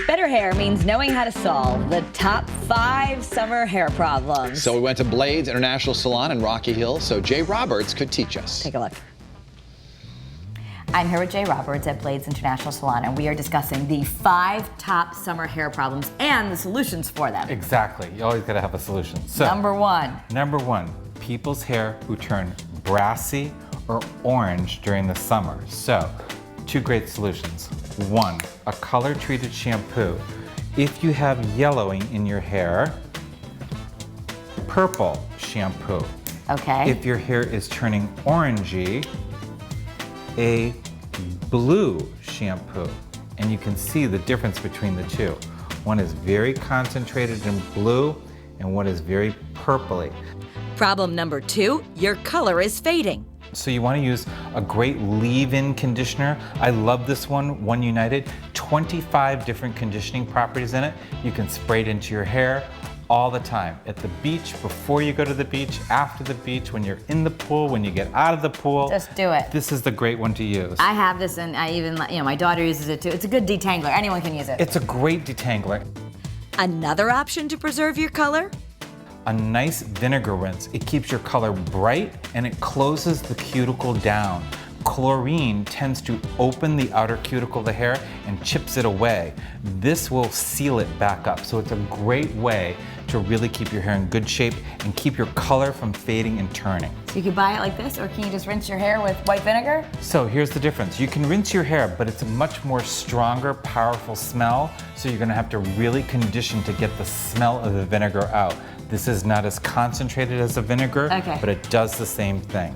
Better hair means knowing how to solve the top 5 summer hair problems. So we went to Blades International Salon in Rocky Hill so Jay Roberts could teach us. Take a look. I'm here with Jay Roberts at Blades International Salon, and we are discussing the 5 top summer hair problems and the solutions for them. Exactly. You always gotta have a solution. So, Number one, people's hair who turn brassy or orange during the summer. So, 2 great solutions. 1, a color-treated shampoo. If you have yellowing in your hair, purple shampoo. okay. If your hair is turning orangey, a blue shampoo. And you can see the difference between the two. One is very concentrated in blue and one is very purpley. Problem number 2, your color is fading. So you want to use a great leave-in conditioner. I love this one, One United. 25 different conditioning properties in it. You can spray it into your hair all the time. At the beach, before you go to the beach, after the beach, when you're in the pool, when you get out of the pool. Just do it. This is the great one to use. I have this, and I even, my daughter uses it too. It's a good detangler. Anyone can use it. It's a great detangler. Another option to preserve your color? A nice vinegar rinse. It keeps your color bright and it closes the cuticle down. Chlorine tends to open the outer cuticle of the hair and chips it away. This will seal it back up. So it's a great way to really keep your hair in good shape and keep your color from fading and turning. So you can buy it like this, or can you just rinse your hair with white vinegar? So here's the difference. You can rinse your hair, but it's a much more stronger, powerful smell. So you're gonna have to really condition to get the smell of the vinegar out. This is not as concentrated as a vinegar, Okay. but it does the same thing.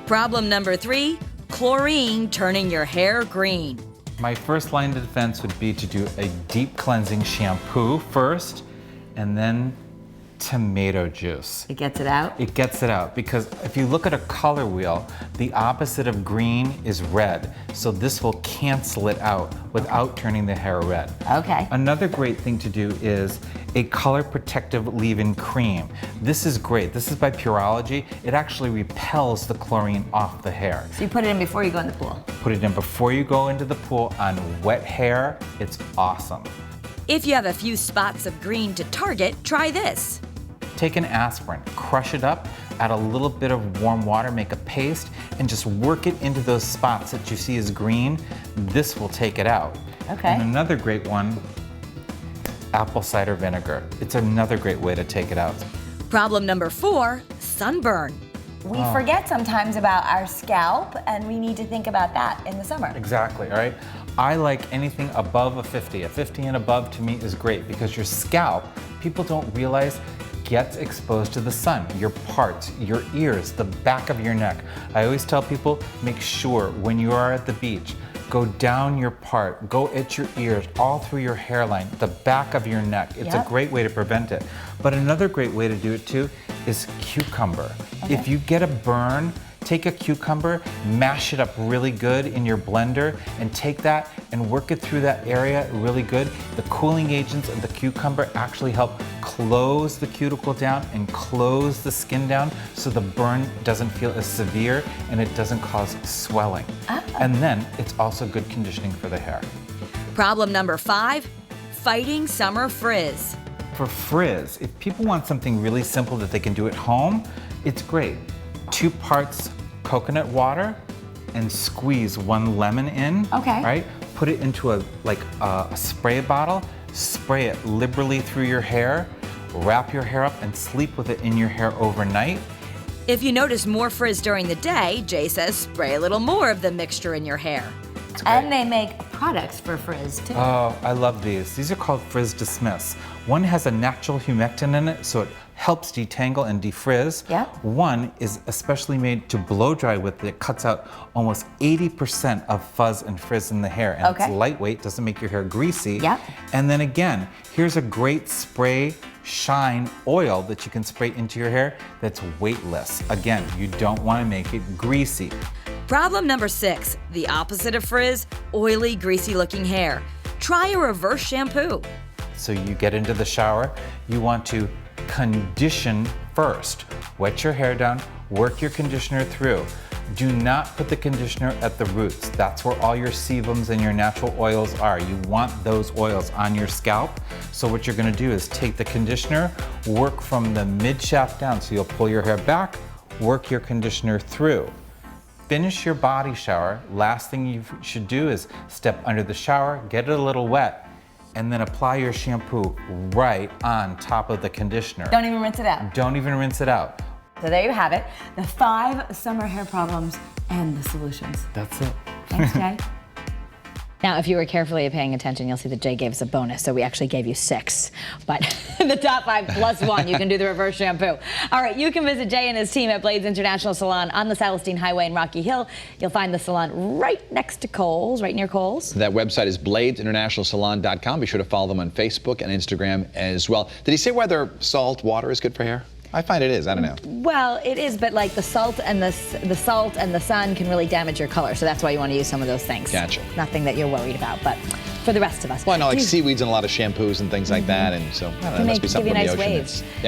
Problem number 3, chlorine turning your hair green. My first line of defense would be to do a deep cleansing shampoo first, and then tomato juice. It gets it out? It gets it out because if you look at a color wheel, the opposite of green is red. So this will cancel it out without turning the hair red. Okay. Another great thing to do is a color protective leave-in cream. This is great. This is by Pureology. It actually repels the chlorine off the hair. So you put it in before you go in the pool? Put it in before you go into the pool on wet hair. It's awesome. If you have a few spots of green to target, try this. Take an aspirin, crush it up, add a little bit of warm water, make a paste, and just work it into those spots that you see as green. This will take it out. Okay. And another great one, apple cider vinegar. It's another great way to take it out. Problem number 4, sunburn. We forget sometimes about our scalp, and we need to think about that in the summer. Exactly, all right? I like anything above a 50. A 50 and above to me is great because your scalp, people don't realize, gets exposed to the sun. Your parts, your ears, the back of your neck. I always tell people, make sure when you are at the beach, go down your part, go at your ears, all through your hairline, the back of your neck. It's a great way to prevent it. But another great way to do it too is cucumber. Okay. If you get a burn, take a cucumber, mash it up really good in your blender, and take that and work it through that area really good. The cooling agents of the cucumber actually help close the cuticle down and close the skin down so the burn doesn't feel as severe and it doesn't cause swelling. And then it's also good conditioning for the hair. Problem number 5, fighting summer frizz. For frizz, if people want something really simple that they can do at home, it's great. 2 parts coconut water and squeeze 1 lemon in. Okay. Right? Put it into a spray bottle, spray it liberally through your hair, wrap your hair up and sleep with it in your hair overnight. If you notice more frizz during the day, Jay says spray a little more of the mixture in your hair. And they make products for frizz too. Oh, I love these. These are called Frizz Dismiss. One has a natural humectant in it, so it helps detangle and defrizz. Yeah. One is especially made to blow dry with. It cuts out almost 80% of fuzz and frizz in the hair. And it's lightweight, doesn't make your hair greasy. Yeah. And then again, here's a great spray shine oil that you can spray into your hair that's weightless. Again, you don't want to make it greasy. Problem number 6, the opposite of frizz, oily, greasy looking hair. Try a reverse shampoo. So you get into the shower, you want to condition first. Wet your hair down, work your conditioner through. Do not put the conditioner at the roots. That's where all your sebums and your natural oils are. You want those oils on your scalp. So what you're gonna do is take the conditioner, work from the mid shaft down. So you'll pull your hair back, work your conditioner through. Finish your body shower. Last thing you should do is step under the shower, get it a little wet, and then apply your shampoo right on top of the conditioner. Don't even rinse it out. Don't even rinse it out. So there you have it, the 5 summer hair problems and the solutions. That's it. Thanks, Jay. Now, if you were carefully paying attention, you'll see that Jay gave us a bonus, so we actually gave you 6. But the top 5 plus 1, you can do the reverse shampoo. All right, you can visit Jay and his team at Blades International Salon on the Celestine Highway in Rocky Hill. You'll find the salon right next to Kohl's, right near Kohl's. That website is bladesinternationalsalon.com. Be sure to follow them on Facebook and Instagram as well. Did he say whether salt water is good for hair? I find it is. I don't know. Well, it is, but like the salt and the sun can really damage your color, so that's why you want to use some of those things. Gotcha. Nothing that you're worried about, but for the rest of us. Well, I know, like seaweeds and a lot of shampoos and things like that, and so I don't know, there must be something in the ocean. Waves. Yeah.